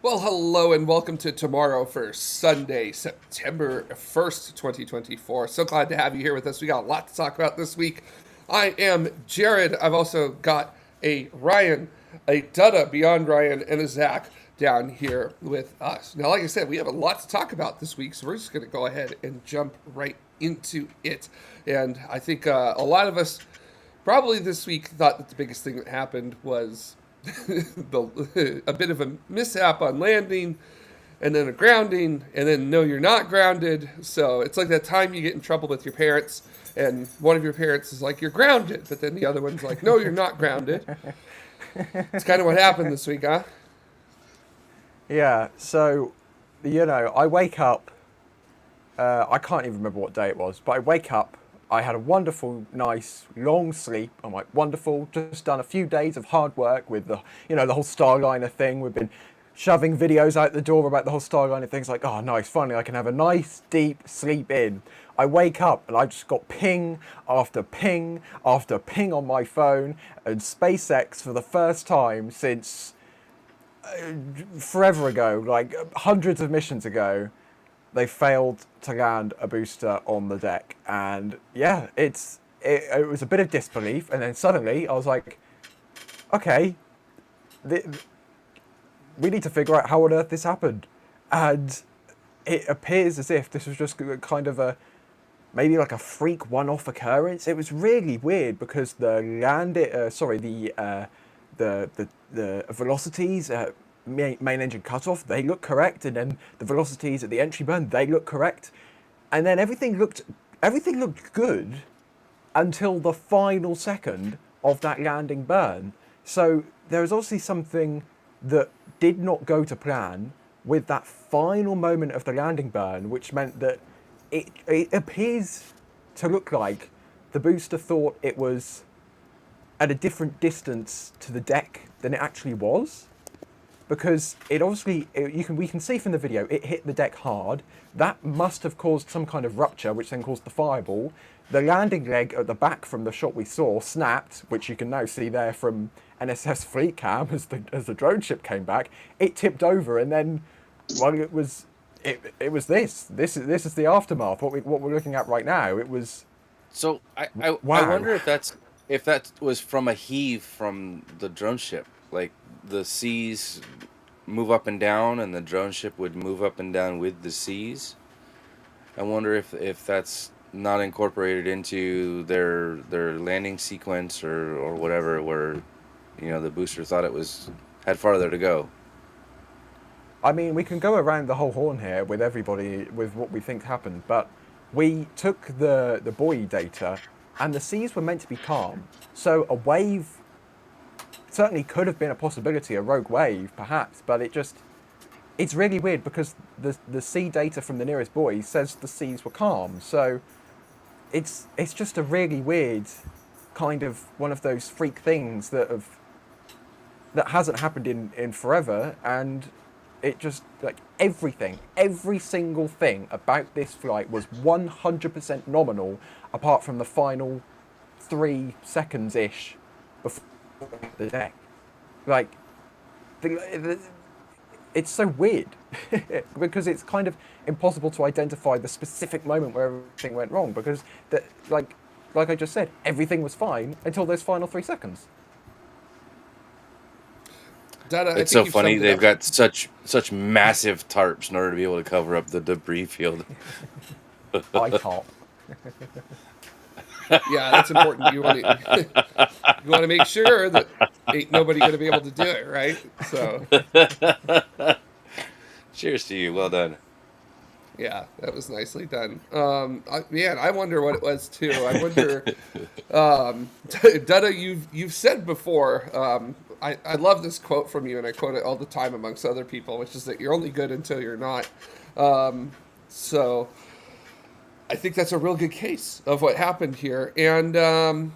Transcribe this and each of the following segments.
Well, hello and welcome to Tomorrow for Sunday, September 1st, 2024. So glad to have you here with us. We got a lot to talk about this week. I am Jared. I've also got a Ryan, a Dutta beyond Ryan, and a Zach down here with us. Now, like I said, we have a lot to talk about this week, so we're just going to go ahead and jump right into it. And I think a lot of us probably this week thought that the biggest thing that happened was a bit of a mishap on landing and then a grounding and then no, you're not grounded. So it's like that time you get in trouble with your parents and one of your parents is like, you're grounded, but then the other one's like, no, you're not grounded. It's kind of what happened this week, huh? Yeah, so, I wake up, I can't even remember what day it was, but I wake up, I had a wonderful, nice, long sleep. I'm like, wonderful, just done a few days of hard work with the whole Starliner thing. We've been shoving videos out the door about the whole Starliner thing. It's like, oh, nice, finally I can have a nice, deep sleep in. I wake up and I just got ping after ping after ping on my phone, and SpaceX for the first time since forever ago, like hundreds of missions ago, they failed to land a booster on the deck. And yeah, it was a bit of disbelief, and then suddenly I was like, okay, th- we need to figure out how on earth this happened. And it appears as if this was just kind of maybe like a freak one-off occurrence. It was really weird because the velocities, main engine cutoff, they look correct, and then the velocities at the entry burn, they look correct, and then everything looked good until the final second of that landing burn. So there was obviously something that did not go to plan with that final moment of the landing burn, which meant that it appears to look like the booster thought it was at a different distance to the deck than it actually was, because we can see from the video it hit the deck hard. That must have caused some kind of rupture, which then caused the fireball. The landing leg at the back from the shot we saw snapped, which you can now see there from NSS Fleet Cam as the drone ship came back. It tipped over, and then, well, it was this. This is the aftermath. What we're looking at right now. It was So I wow. wonder if that was from a heave from the drone ship. Like the seas move up and down, and the drone ship would move up and down with the seas. I wonder if that's not incorporated into their landing sequence or whatever, where the booster thought it had farther to go. I mean, we can go around the whole horn here with everybody with what we think happened, but we took the buoy data, and the seas were meant to be calm. So a wave certainly could have been a possibility, a rogue wave perhaps, but it's really weird because the sea data from the nearest buoy says the seas were calm. So it's just a really weird kind of one of those freak things that hasn't happened in forever. And it just, like, every single thing about this flight was 100% nominal, apart from the final 3 seconds ish before the deck. Like, it's so weird because it's kind of impossible to identify the specific moment where everything went wrong, because like I just said, everything was fine until those final 3 seconds. Dada, I It's think so you've funny. summed it They've up. got such massive tarps in order to be able to cover up the debris field. I can't. Yeah, that's important. You want to make sure that ain't nobody going to be able to do it, right? So Cheers to you. Well done. yeah, that was nicely done. Man, I wonder what it was too. I wonder, Dutta, you've said before. I love this quote from you, and I quote it all the time amongst other people, which is that you're only good until you're not. So I think that's a real good case of what happened here, and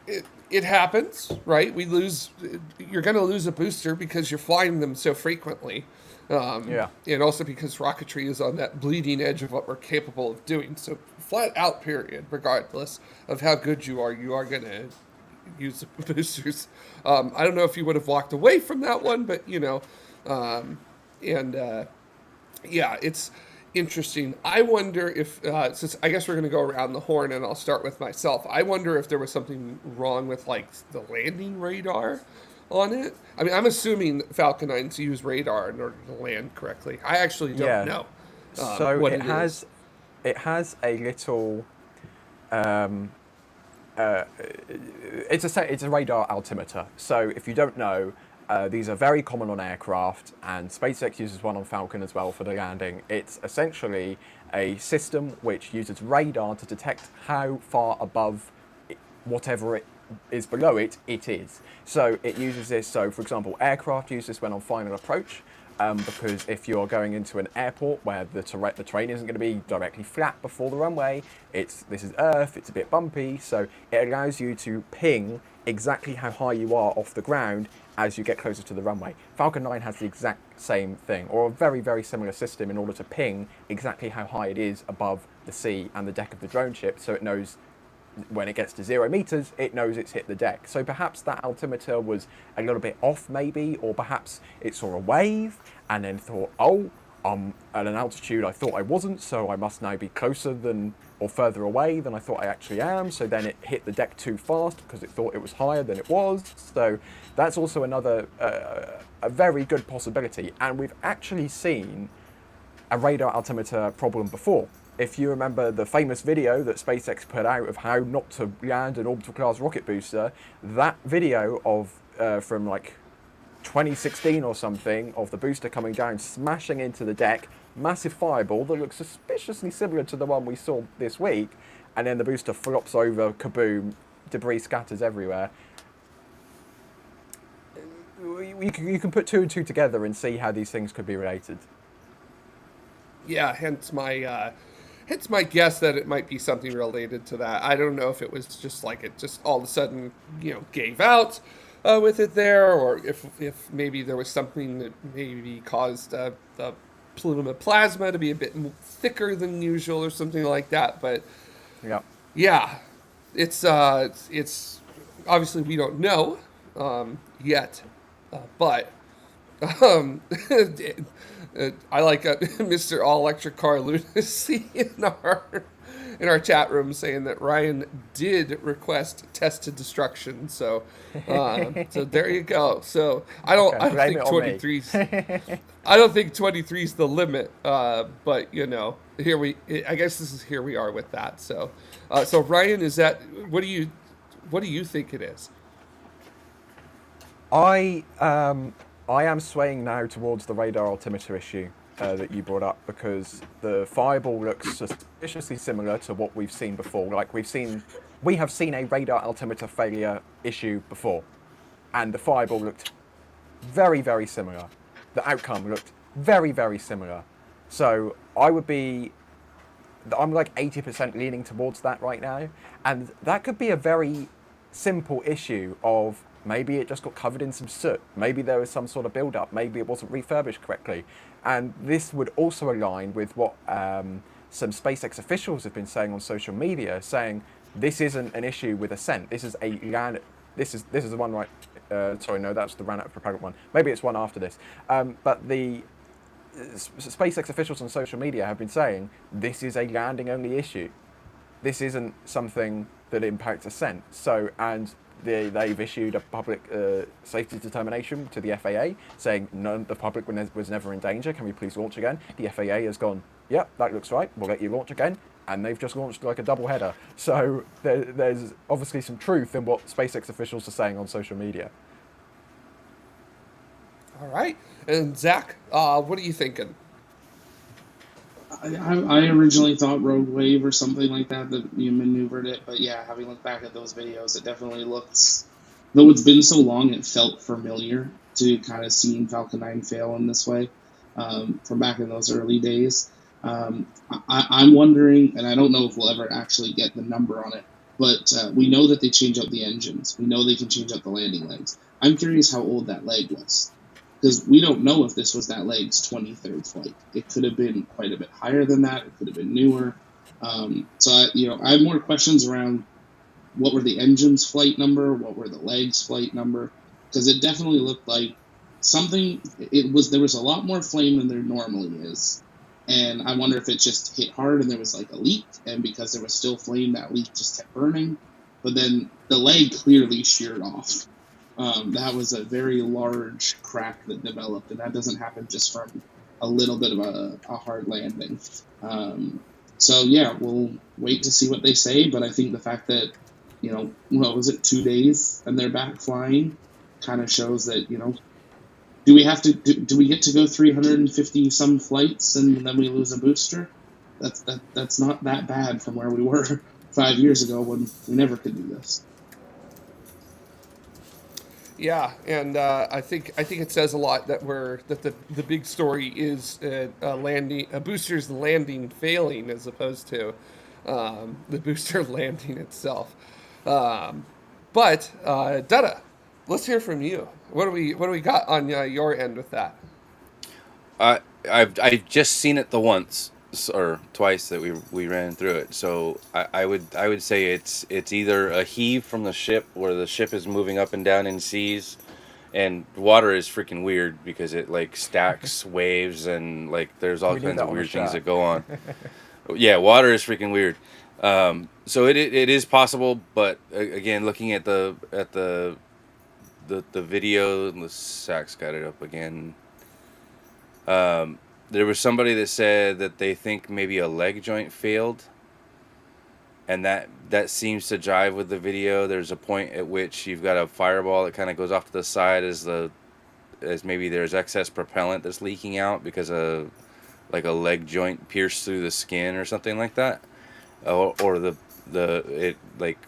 it happens, right? You're going to lose a booster because you're flying them so frequently. Yeah. And also because rocketry is on that bleeding edge of what we're capable of doing. So flat out, period, regardless of how good you are going to use the boosters. I don't know if you would have walked away from that one, but, um, And yeah, it's interesting. I wonder if, since I guess we're going to go around the horn and I'll start with myself, I wonder if there was something wrong with like the landing radar on it. I mean, I'm assuming Falcon 9s use radar in order to land correctly. I actually don't Yeah. know So what it it is. has it has a little um, it's a radar altimeter. So if you don't know, these are very common on aircraft, and SpaceX uses one on Falcon as well for the landing. It's essentially a system which uses radar to detect how far above whatever it is below it, it is. So it uses this. So for example, aircraft use this when on final approach. Because if you're going into an airport where the terrain isn't going to be directly flat before the runway, this is Earth, it's a bit bumpy, so it allows you to ping exactly how high you are off the ground as you get closer to the runway. Falcon 9 has the exact same thing, or a very, very similar system in order to ping exactly how high it is above the sea and the deck of the drone ship, so it knows when it gets to 0 meters, it knows it's hit the deck. So perhaps that altimeter was a little bit off maybe, or perhaps it saw a wave and then thought, oh, I'm at an altitude I thought I wasn't, so I must now be closer than or further away than I thought I actually am. So then it hit the deck too fast because it thought it was higher than it was. So that's also another a very good possibility. And we've actually seen a radar altimeter problem before. If you remember the famous video that SpaceX put out of how not to land an orbital class rocket booster, that video of from like 2016 or something of the booster coming down, smashing into the deck, massive fireball that looks suspiciously similar to the one we saw this week, and then the booster flops over, kaboom, debris scatters everywhere. You can put two and two together and see how these things could be related. Yeah, hence my guess that it might be something related to that. I don't know if it was just like it just all of a sudden, gave out with it there, or if maybe there was something that maybe caused the plume of plasma to be a bit thicker than usual or something like that. But Yeah. yeah, it's obviously we don't know yet, but um, I like Mr. All Electric Car Lunacy in our chat room saying that Ryan did request tested destruction. So so there you go. So I don't Okay, blame think it on me. 23's I don't think 23's the limit. But I guess this is here we are with that. So so Ryan, is that what do you think it is? I am swaying now towards the radar altimeter issue that you brought up, because the fireball looks suspiciously similar to what we've seen before. Like we have seen a radar altimeter failure issue before, and the fireball looked very, very similar. The outcome looked very, very similar. So I'm like 80% leaning towards that right now, and that could be a very simple issue of maybe it just got covered in some soot, maybe there was some sort of build-up, maybe it wasn't refurbished correctly. And this would also align with what some SpaceX officials have been saying on social media, saying this isn't an issue with ascent, this is a land, this is the one right, sorry, no, that's the ran out of propellant one, maybe it's one after this. But the SpaceX officials on social media have been saying this is a landing only issue. This isn't something that impacts ascent. So, and they've issued a public safety determination to the FAA saying the public was never in danger. Can we please launch again? The FAA has gone, yep, that looks right. We'll let you launch again. And they've just launched like a double header. So there's obviously some truth in what SpaceX officials are saying on social media. All right. And Zach, what are you thinking? I originally thought Rogue Wave or something like that you maneuvered it, but yeah, having looked back at those videos, it definitely looks, though it's been so long, it felt familiar to kind of seeing Falcon 9 fail in this way from back in those early days. I'm wondering, and I don't know if we'll ever actually get the number on it, but we know that they change out the engines. We know they can change out the landing legs. I'm curious how old that leg was, because we don't know if this was that leg's 23rd flight. It could have been quite a bit higher than that. It could have been newer. So I have more questions around what were the engine's flight number, what were the legs' flight number, because it definitely looked like there was a lot more flame than there normally is, and I wonder if it just hit hard and there was like a leak, and because there was still flame, that leak just kept burning. But then the leg clearly sheared off. That was a very large crack that developed, and that doesn't happen just from a little bit of a hard landing. So yeah, we'll wait to see what they say, but I think the fact that, what was it, 2 days and they're back flying kind of shows that, do we get to go 350 some flights and then we lose a booster? That's not that bad from where we were 5 years ago when we never could do this. Yeah, and I think it says a lot that the big story is a booster's landing failing as opposed to the booster landing itself. But Dutta, let's hear from you. What do we got on your end with that? I've just seen it the once or twice that we ran through it. So I would say it's either a heave from the ship where the ship is moving up and down in seas, and water is freaking weird because it like stacks waves and like there's all kinds of weird things that go on. Yeah, water is freaking weird. So it is possible, but again, looking at the video, the Sachs got it up again. There was somebody that said that they think maybe a leg joint failed, and that seems to jive with the video. There's a point at which you've got a fireball that kind of goes off to the side as maybe there's excess propellant that's leaking out because like a leg joint pierced through the skin or something like that, or it like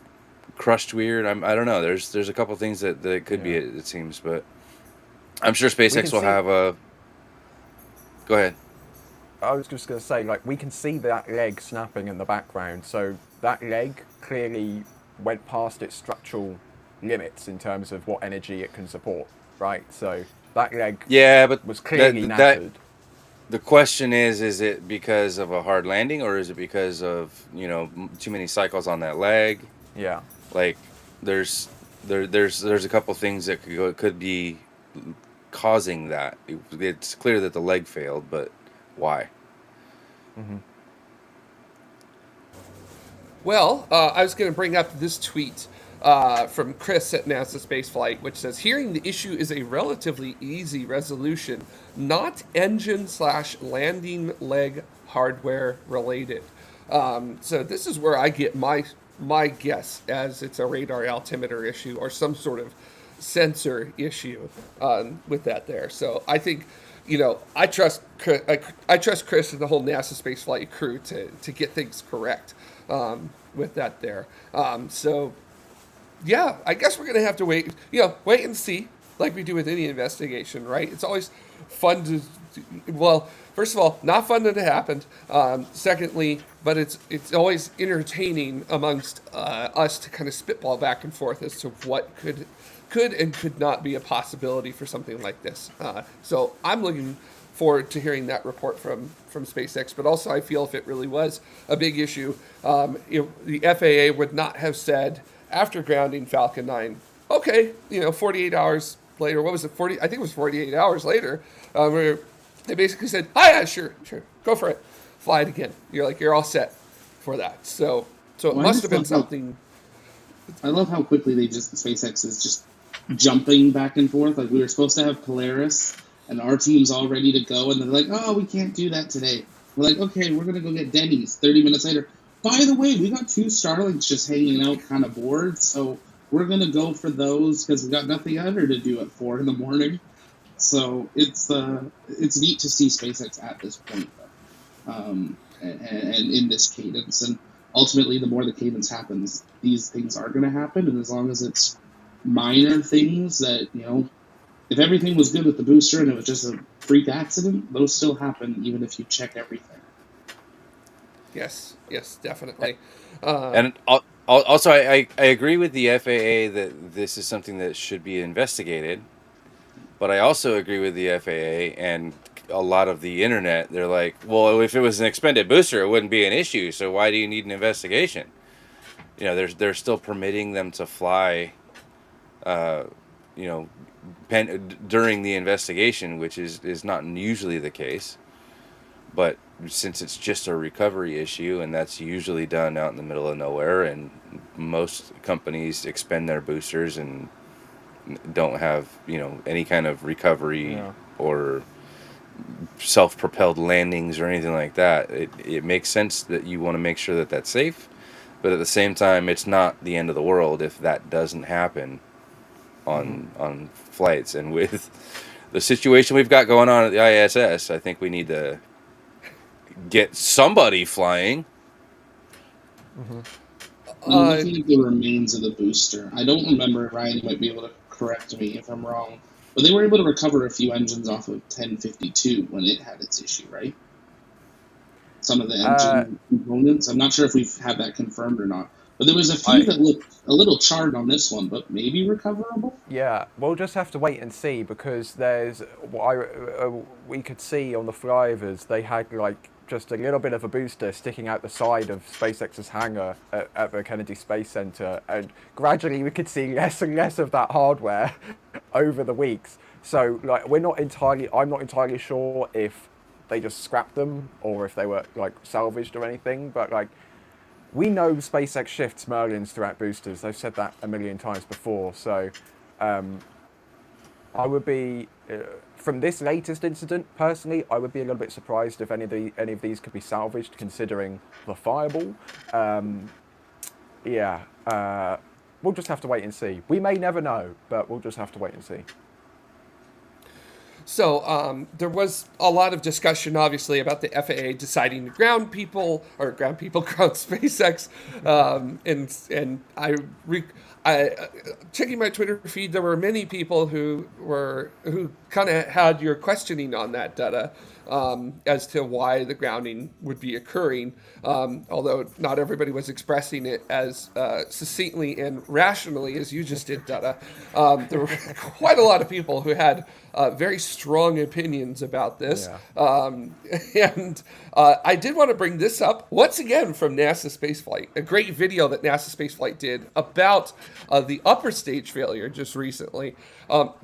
crushed weird. I don't know. There's a couple things that it could be, it seems, but I'm sure SpaceX will have a. Go ahead. I was just going to say, like, we can see that leg snapping in the background, so that leg clearly went past its structural limits in terms of what energy it can support, right? So that leg was clearly knackered. The question is it because of a hard landing, or is it because of, too many cycles on that leg? Yeah. Like, there's a couple things that could be causing that. It's clear that the leg failed, but why? Mm-hmm. Well, I was going to bring up this tweet from Chris at NASA Spaceflight, which says, hearing the issue is a relatively easy resolution, not engine/landing leg hardware related. So this is where I get my guess, as it's a radar altimeter issue or some sort of sensor issue with that there. So I think, I trust Chris and the whole NASA Spaceflight crew to get things correct with that there. So yeah, I guess we're gonna have to wait and see, like we do with any investigation, right? It's always fun to, well, first of all, not fun that it happened. Secondly, but it's always entertaining amongst us to kind of spitball back and forth as to what could and could not be a possibility for something like this. So I'm looking forward to hearing that report from SpaceX, but also I feel if it really was a big issue, the FAA would not have said after grounding Falcon 9, okay, 48 hours later, what was it, 40? I think it was 48 hours later, where they basically said, yeah, sure, go for it, fly it again. You're all set for that. So it must have been something. I love how quickly SpaceX is just jumping back and forth. Like, we were supposed to have Polaris, and our team's all ready to go, and they're like, oh, we can't do that today. We're like, okay, we're going to go get Denny's. 30 minutes later, by the way, we got 2 Starlinks just hanging out kind of bored, so we're going to go for those because we got nothing other to do at 4 in the morning. So it's neat to see SpaceX at this point, and in this cadence. And ultimately, the more the cadence happens, these things are going to happen, and as long as it's minor things that, if everything was good with the booster and it was just a freak accident, those still happen even if you check everything. Yes, definitely. And also, I agree with the FAA that this is something that should be investigated, but I also agree with the FAA and a lot of the internet. They're like, well, if it was an expended booster, it wouldn't be an issue, so why do you need an investigation? They're still permitting them to fly during the investigation, which is not usually the case. But since it's just a recovery issue, and that's usually done out in the middle of nowhere, and most companies expend their boosters and don't have any kind of recovery Yeah. or self-propelled landings or anything like that, it makes sense that you want to make sure that that's safe. But at the same time, it's not the end of the world if that doesn't happen on flights. And with the situation we've got going on at the ISS, I think we need to get somebody flying. I'm looking at the remains of the booster. I don't remember. Ryan might be able to correct me if I'm wrong, but they were able to recover a few engines off of 1052 when it had its issue, right? Some of the engine components. I'm not sure if we've had that confirmed or not, but there was a few that looked a little charred on this one, but maybe recoverable. Yeah, we'll just have to wait and see, because there's we could see on the flyovers they had like just a little bit of a booster sticking out the side of SpaceX's hangar at the Kennedy Space Center, and gradually we could see less and less of that hardware over the weeks. So like I'm not entirely sure if they just scrapped them or if they were like salvaged or anything, but like we know SpaceX shifts Merlins throughout boosters. They've said that a million times before. So I would be, from this latest incident, personally, I would be a little bit surprised if any of these could be salvaged, considering the fireball. We'll just have to wait and see. We may never know, but we'll just have to wait and see. So there was a lot of discussion, obviously, about the FAA deciding to ground SpaceX, and checking my Twitter feed, there were many people who kind of had your questioning on that data, as to why the grounding would be occurring, although not everybody was expressing it as succinctly and rationally as you just did, Dada. There were quite a lot of people who had very strong opinions about this. Yeah. And I did want to bring this up once again from NASA Spaceflight, a great video that NASA Spaceflight did about the upper stage failure just recently.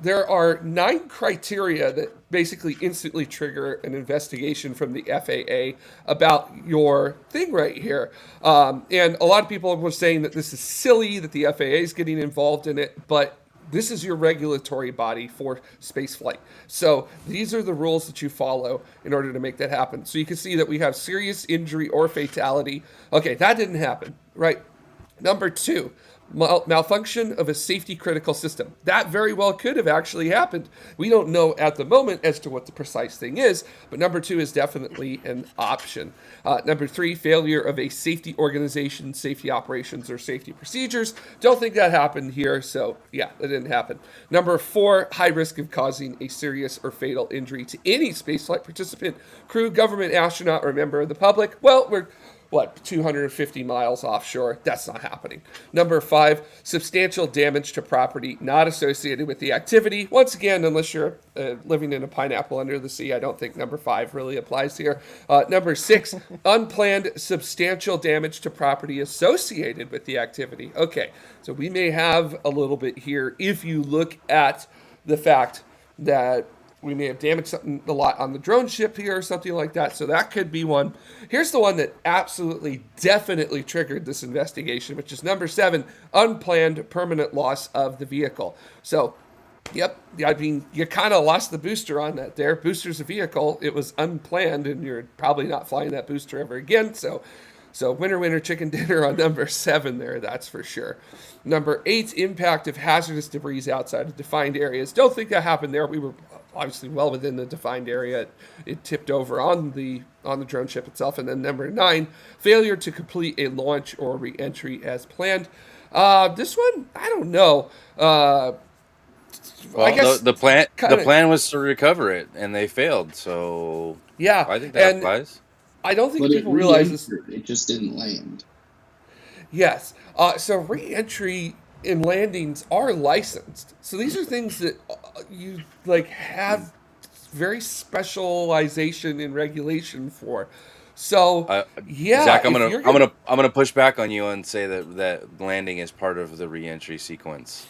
There are 9 criteria that basically instantly trigger an investigation from the FAA about your thing right here. And a lot of people were saying that this is silly, that the FAA is getting involved in it, but this is your regulatory body for spaceflight. So these are the rules that you follow in order to make that happen. So you can see that we have serious injury or fatality. Okay, that didn't happen, right? Number 2, malfunction of a safety critical system. That very well could have actually happened. We don't know at the moment as to what the precise thing is, but number 2 is definitely an option. Number 3, failure of a safety organization, safety operations, or safety procedures. Don't think that happened here, so yeah, that didn't happen. Number 4, high risk of causing a serious or fatal injury to any spaceflight participant, crew, government, astronaut, or member of the public. Well, we're 250 miles offshore? That's not happening. Number 5, substantial damage to property not associated with the activity. Once again, unless you're living in a pineapple under the sea, I don't think number 5 really applies here. Number 6, unplanned substantial damage to property associated with the activity. Okay, so we may have a little bit here if you look at the fact that we may have damaged something a lot on the drone ship here or something like that. So that could be one. Here's the one that absolutely, definitely triggered this investigation, which is number 7, unplanned permanent loss of the vehicle. So, yep, I mean, you kind of lost the booster on that there. Booster's a vehicle. It was unplanned, and you're probably not flying that booster ever again. So winner, winner, chicken dinner on number 7 there, that's for sure. Number 8, impact of hazardous debris outside of defined areas. Don't think that happened there. We were obviously well within the defined area. It tipped over on the drone ship itself. And then number 9, failure to complete a launch or re-entry as planned. This one, I don't know. Well, I guess the plan was to recover it, and they failed. So yeah, I think that applies. I don't think But people realize this. It just didn't land. Yes. So re-entry and landings are licensed. So these are things that you like have very specialization and regulation for. So yeah, Zach, I'm gonna push back on you and say that landing is part of the re-entry sequence.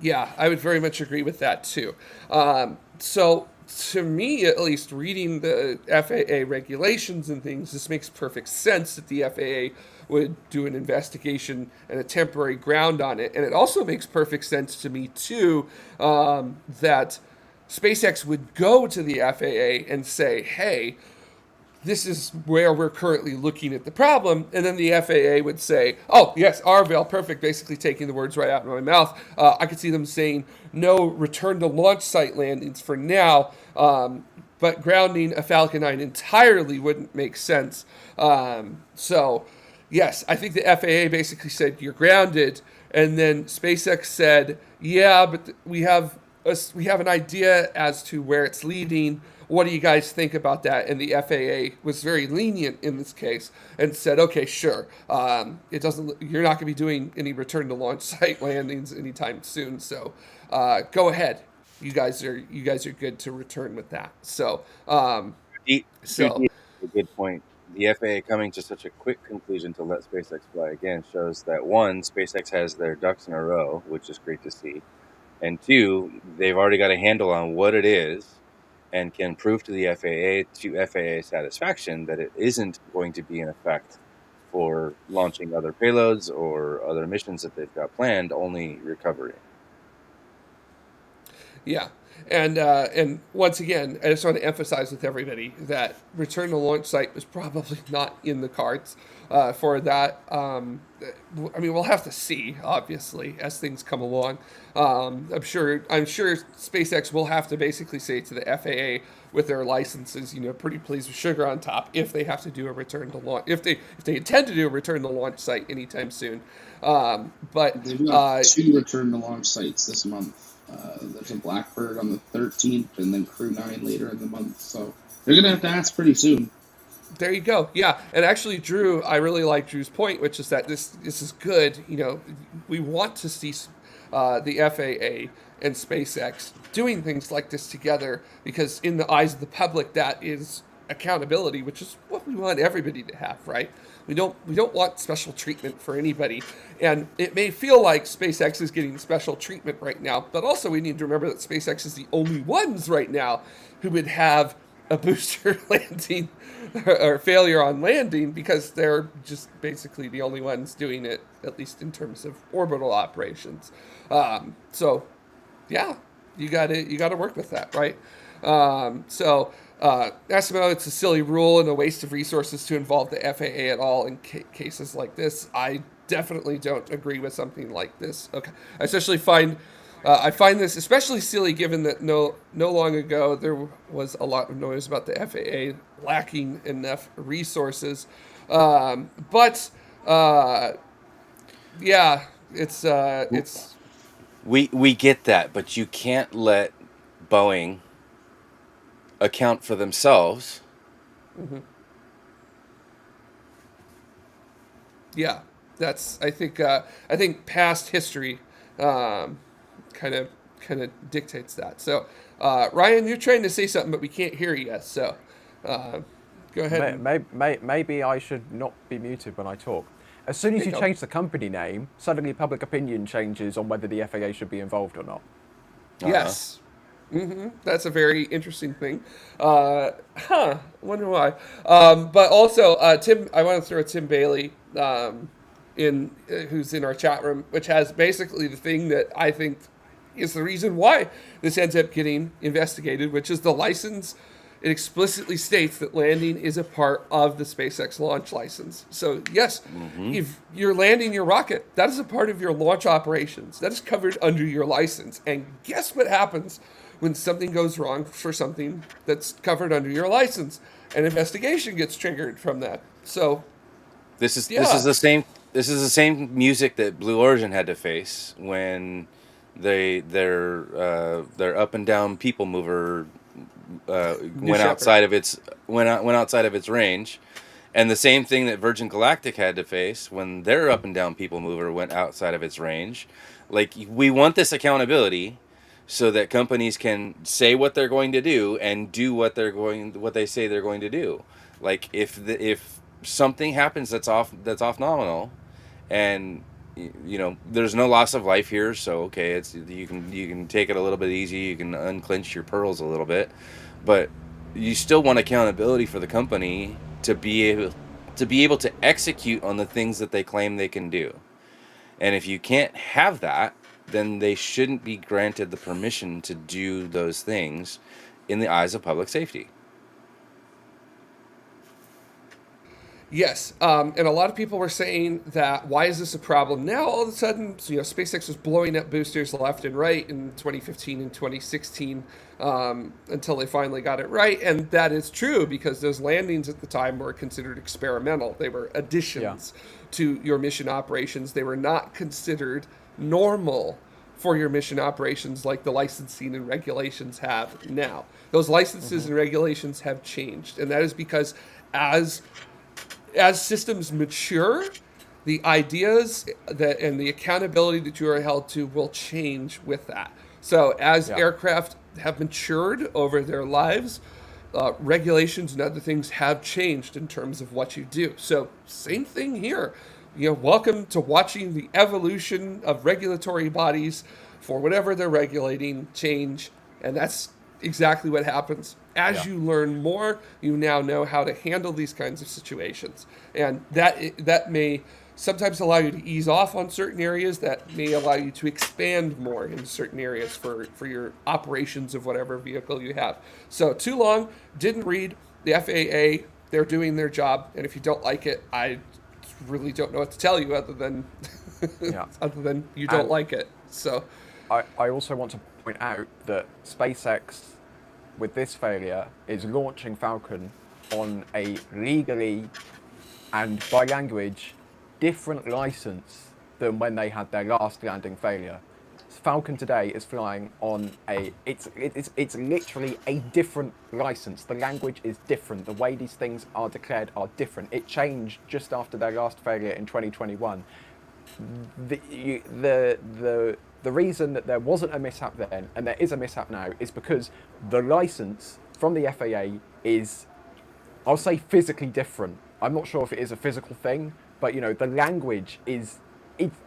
Yeah, I would very much agree with that too. So, to me, at least, reading the FAA regulations and things, this makes perfect sense that the FAA would do an investigation and a temporary ground on it. And it also makes perfect sense to me too, that SpaceX would go to the FAA and say, hey, this is where we're currently looking at the problem. And then the FAA would say, oh, yes, Arvale, perfect, basically taking the words right out of my mouth. I could see them saying, no return to launch site landings for now, but grounding a Falcon 9 entirely wouldn't make sense. So, yes, I think the FAA basically said, you're grounded. And then SpaceX said, yeah, but we have an idea as to where it's leading. What do you guys think about that? And the FAA was very lenient in this case and said, okay, sure. It doesn't. You're not going to be doing any return to launch site landings anytime soon. So go ahead. You guys are good to return with that. So So a good point. The FAA coming to such a quick conclusion to let SpaceX fly again shows that one, SpaceX has their ducks in a row, which is great to see, and two, they've already got a handle on what it is and can prove to the FAA, to FAA satisfaction, that it isn't going to be in effect for launching other payloads or other missions that they've got planned, only recovery. Yeah. And once again, I just want to emphasize with everybody that return to launch site was probably not in the cards for that. I mean, we'll have to see, obviously, as things come along. I'm sure SpaceX will have to basically say to the FAA with their licenses, pretty please with sugar on top, if they have to do a return to launch, if they intend to do a return to launch site anytime soon. But they've got 2 return to launch sites this month. There's a Blackbird on the 13th, and then Crew 9 later in the month. So they're gonna have to ask pretty soon. There you go. Yeah, and actually, Drew, I really like Drew's point, which is that this is good. We want to see the FAA and SpaceX doing things like this together, because in the eyes of the public, that is accountability, which is what we want everybody to have, right? We don't want special treatment for anybody. And it may feel like SpaceX is getting special treatment right now, but also we need to remember that SpaceX is the only ones right now who would have a booster landing or failure on landing, because they're just basically the only ones doing it, at least in terms of orbital operations. So yeah, you gotta work with that, right? Asimo, it's a silly rule and a waste of resources to involve the FAA at all in cases like this. I definitely don't agree with something like this. Okay, I find this especially silly, given that no long ago there was a lot of noise about the FAA lacking enough resources. Yeah, it's. We get that, but you can't let Boeing account for themselves. Mm-hmm. Yeah, I think past history kind of dictates that. So Ryan, you're trying to say something, but we can't hear you. So go ahead. Maybe I should not be muted when I talk. As soon as you change the company name, suddenly public opinion changes on whether the FAA should be involved or not. Yes. Mm-hmm. That's a very interesting thing. Wonder why. But also, Tim, I want to throw Tim Bailey who's in our chat room, which has basically the thing that I think is the reason why this ends up getting investigated, which is the license. It explicitly states that landing is a part of the SpaceX launch license. So yes, if you're landing your rocket, that is a part of your launch operations. That is covered under your license. And guess what happens when something goes wrong for something that's covered under your license? An investigation gets triggered from that. So this is the same music that Blue Origin had to face when their up and down people mover went outside of its range, and the same thing that Virgin Galactic had to face when their up and down people mover went outside of its range. Like, we want this accountability so that companies can say what they're going to do and do what they say they're going to do. Like, if something happens that's off nominal, and you know, there's no loss of life here, so okay, it's you can take it a little bit easy, you can unclench your pearls a little bit, but you still want accountability for the company to be able to execute on the things that they claim they can do. And if you can't have that, then they shouldn't be granted the permission to do those things in the eyes of public safety. Yes, and a lot of people were saying that why is this a problem now? All of a sudden, SpaceX was blowing up boosters left and right in 2015 and 2016 until they finally got it right, and that is true because those landings at the time were considered experimental. They were additions to your mission operations. They were not considered normal for your mission operations like the licensing and regulations have now. Those licenses and regulations have changed, and that is because as systems mature, the ideas that and the accountability that you are held to will change with that. So as aircraft have matured over their lives, regulations and other things have changed in terms of what you do. So same thing here. Welcome to watching the evolution of regulatory bodies for whatever they're regulating change, and that's exactly what happens. As you learn more, you now know how to handle these kinds of situations. And that may sometimes allow you to ease off on certain areas, that may allow you to expand more in certain areas for your operations of whatever vehicle you have. So too long, didn't read. The FAA, they're doing their job, and if you don't like it, I really don't know what to tell you other than you don't like it. So I also want to point out that SpaceX, with this failure, is launching Falcon on a legally and by language different license than when they had their last landing failure. Falcon today is flying on it's literally a different license. The language is different. The way these things are declared are different. It changed just after their last failure in 2021. The reason that there wasn't a mishap then, and there is a mishap now, is because the license from the FAA is, I'll say, physically different. I'm not sure if it is a physical thing, but the language it's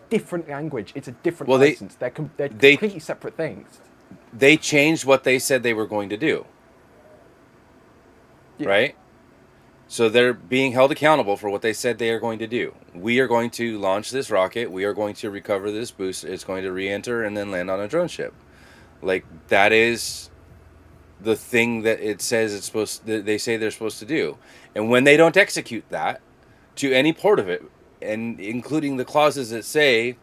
different language. It's a different license. They're completely separate things. They changed what they said they were going to do. Yeah. Right? So they're being held accountable for what they said they are going to do. We are going to launch this rocket. We are going to recover this booster. It's going to re-enter and then land on a drone ship. Like, that is the thing that it says they say they're supposed to do. And when they don't execute that to any part of it, and including the clauses that say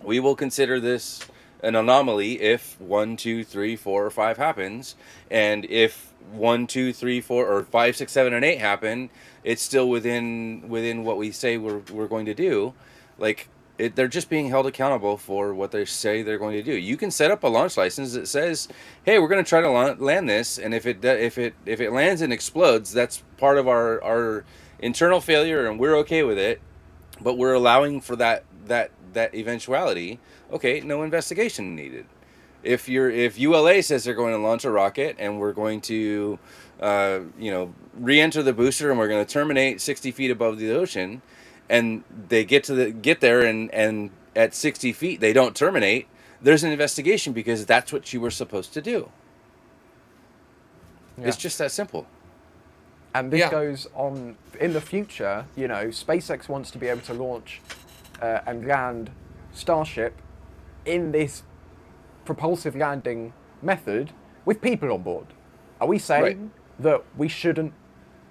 we will consider this an anomaly if 1, 2, 3, 4, or 5 happens, and if 1, 2, 3, 4, or 5, 6, 7, and 8 happen, it's still within what we say we're going to do. Like, they're just being held accountable for what they say they're going to do. You can set up a launch license that says, "Hey, we're going to try to land this, and if it lands and explodes, that's part of our internal failure, and we're okay with it. But we're allowing for that eventuality. Okay, no investigation needed. If ULA says they're going to launch a rocket and we're going to, re-enter the booster and we're going to terminate 60 feet above the ocean, and they get there and at 60 feet they don't terminate, there's an investigation because that's what you were supposed to do. Yeah. It's just that simple. And this goes on in the future. SpaceX wants to be able to launch and land Starship in this propulsive landing method with people on board. Are we saying that we shouldn't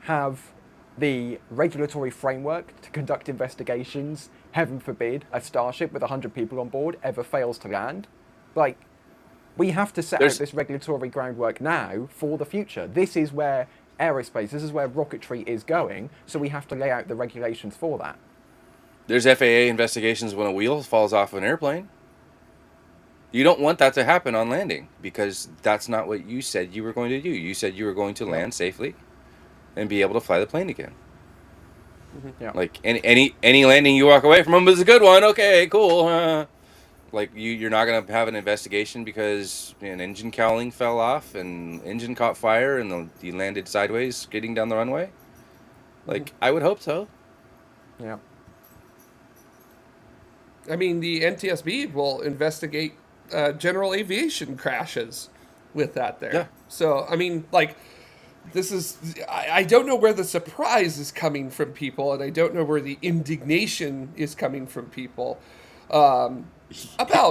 have the regulatory framework to conduct investigations? Heaven forbid a Starship with 100 people on board ever fails to land. Like, we have to set out this regulatory groundwork now for the future. This is where aerospace, this is where rocketry is going, so we have to lay out the regulations for that. There's FAA investigations when a wheel falls off an airplane. You don't want that to happen on landing because that's not what you said you were going to do. You said you were going to land safely and be able to fly the plane again. Mm-hmm. Yeah. Like any landing you walk away from is a good one. Okay, cool. Like you're not going to have an investigation because an engine cowling fell off and engine caught fire and you landed sideways skidding down the runway. Like, I would hope so. Yeah. I mean, the NTSB will investigate general aviation crashes with that there. Yeah. So, I mean, like, this is, I don't know where the surprise is coming from people, and I don't know where the indignation is coming from people about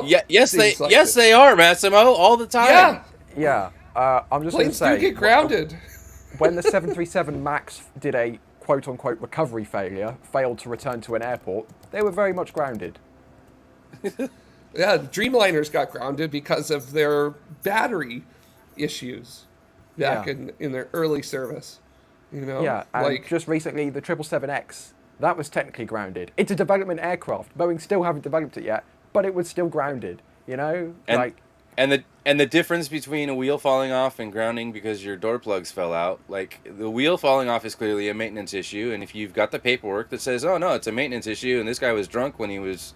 things like yes this. they are, Massimo, all the time. Yeah, Yeah, I'm just going to planes do say, get grounded. when the 737 MAX did a quote-unquote recovery failure, failed to return to an airport, they were very much grounded. Yeah, Dreamliners got grounded because of their battery issues back Yeah. in their early service. You know, Yeah, and like just recently, the 777X, that was technically grounded. It's a development aircraft. Boeing still haven't developed it yet, but it was still grounded, you know? And the difference between a wheel falling off and grounding because your door plugs fell out, like the wheel falling off is clearly a maintenance issue, and if you've got the paperwork that says, "Oh no, it's a maintenance issue," and this guy was drunk when he was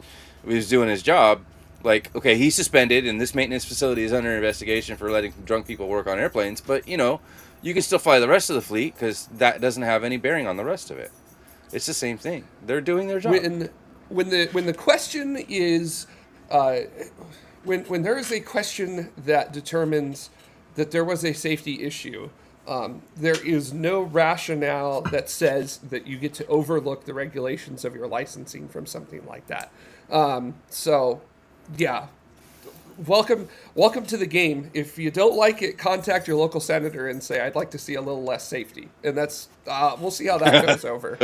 doing his job, like, okay, he's suspended, and this maintenance facility is under investigation for letting drunk people work on airplanes, but you know, you can still fly the rest of the fleet because that doesn't have any bearing on the rest of it. It's the same thing. They're doing their job. when the question is when there is a question that determines that there was a safety issue, there is no rationale that says that you get to overlook the regulations of your licensing from something like that. So, yeah, welcome to the game. If you don't like it, contact your local senator and say, "I'd like to see a little less safety," and that's we'll see how that goes over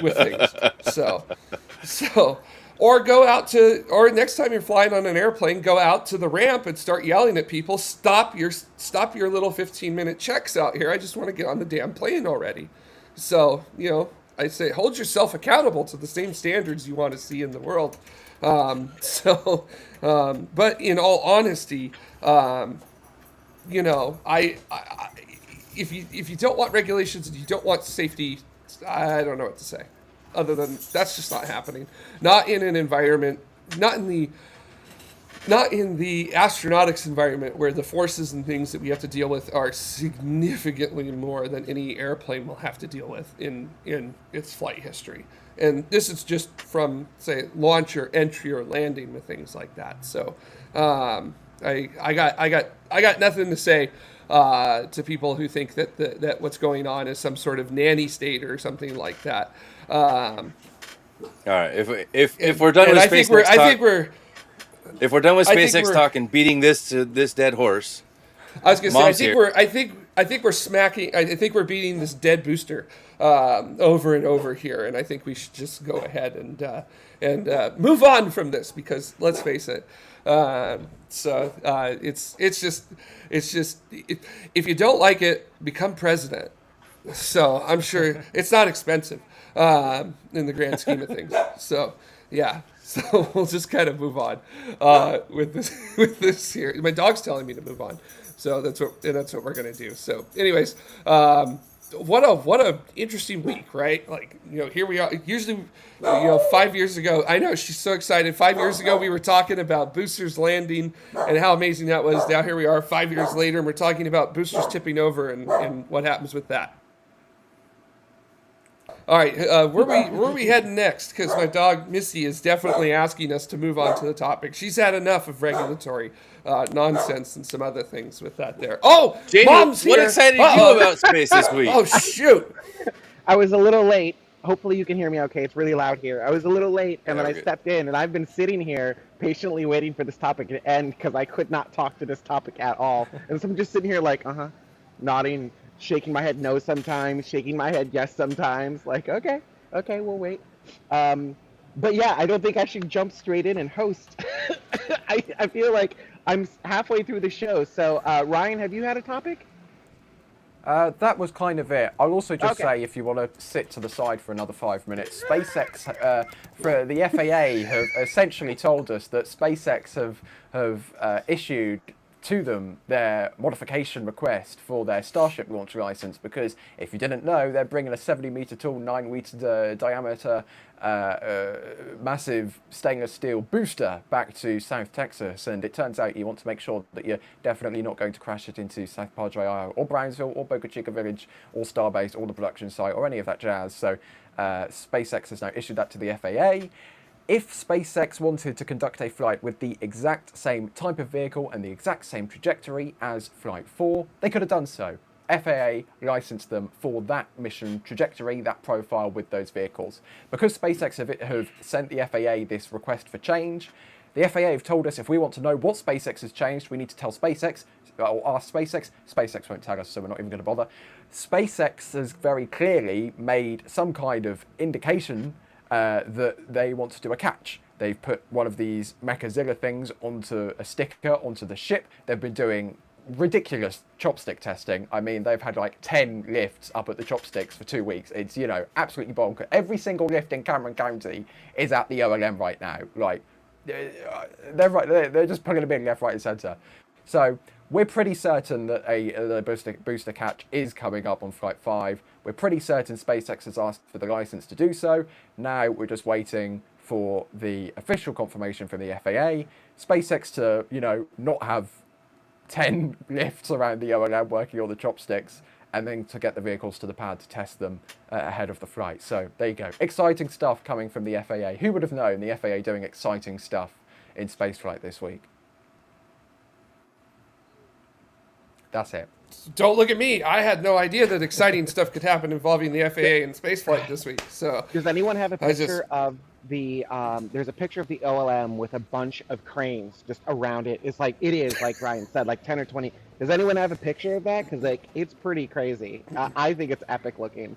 with things. So. Or go out to, or next time you're flying on an airplane, go out to the ramp and start yelling at people. Stop your little 15-minute checks out here. I just want to get on the damn plane already. So, you know, I say hold yourself accountable to the same standards you want to see in the world. But in all honesty, you know, if you don't want regulations and you don't want safety, I don't know what to say. Other than that's just not happening. Not in an environment, not in the astronautics environment where the forces and things that we have to deal with are significantly more than any airplane will have to deal with in its flight history. And this is just from, say, launch or entry or landing with things like that. So I got nothing to say to people who think that what's going on is some sort of nanny state or something like that. All right, if we're done with SpaceX if we're done with SpaceX talk and beating this to this dead horse, I was gonna say I think we're smacking. I think we're beating this dead booster over and over here, and I think we should just go ahead and move on from this because let's face it. It's just if you don't like it, become president. So I'm sure it's not expensive in the grand scheme of things. So yeah, so we'll just kind of move on with this here. My dog's telling me to move on, so that's what we're gonna do. So, anyways, what a interesting week, right? Like, you know, here we are. Usually, you know, 5 years ago, I know she's so excited. 5 years ago, we were talking about boosters landing and how amazing that was. Now here we are, 5 years later, and we're talking about boosters tipping over and what happens with that. All right, where are we heading next? Because my dog Missy is definitely asking us to move on to the topic. She's had enough of regulatory nonsense and some other things with that there. Oh, Jamie, Mom's what here. excited you about space this week? Oh, shoot. I was a little late. Hopefully you can hear me okay. It's really loud here. I was a little late, and then I stepped in, and I've been sitting here patiently waiting for this topic to end because I could not talk to this topic at all. And so I'm just sitting here like, nodding, shaking my head no sometimes, shaking my head yes sometimes. Like, okay, we'll wait. But yeah, I don't think I should jump straight in and host. I feel like I'm halfway through the show. So, Ryan, have you had a topic? That was kind of it. I'll also just say, if you want to sit to the side for another 5 minutes, SpaceX, for the FAA, have essentially told us that SpaceX have issued to them their modification request for their Starship launch license, because if you didn't know, they're bringing a 70-meter tall, 9-meter diameter, massive stainless steel booster back to South Texas, and it turns out you want to make sure that you're definitely not going to crash it into South Padre Isle or Brownsville or Boca Chica Village or Starbase or the production site or any of that jazz. So SpaceX has now issued that to the FAA. if SpaceX wanted to conduct a flight with the exact same type of vehicle and the exact same trajectory as Flight 4, they could have done so. FAA licensed them for that mission trajectory, that profile with those vehicles. Because SpaceX have sent the FAA this request for change, the FAA have told us if we want to know what SpaceX has changed, we need to tell SpaceX, or ask SpaceX. SpaceX won't tell us, so we're not even going to bother. SpaceX has very clearly made some kind of indication that they want to do a catch. They've put one of these Mechazilla things onto a sticker, onto the ship. They've been doing ridiculous chopstick testing. I mean, they've had like 10 lifts up at the chopsticks for 2 weeks. It's, you know, absolutely bonkers. Every single lift in Cameron County is at the OLM right now. Like, they're just pulling a big left, right, and centre. So we're pretty certain that the booster catch is coming up on Flight 5. We're pretty certain SpaceX has asked for the license to do so. Now we're just waiting for the official confirmation from the FAA. SpaceX to, you know, not have 10 lifts around the OLM working on the chopsticks, and then to get the vehicles to the pad to test them ahead of the flight. So there you go. Exciting stuff coming from the FAA. Who would have known the FAA doing exciting stuff in spaceflight this week? That's it. Don't look at me. I had no idea that exciting stuff could happen involving the FAA and spaceflight this week. So does anyone have a picture of the there's a picture of the OLM with a bunch of cranes just around it. It's like, it is like Ryan said, like 10 or 20. Does anyone have a picture of that? Because like, it's pretty crazy. I think it's epic looking.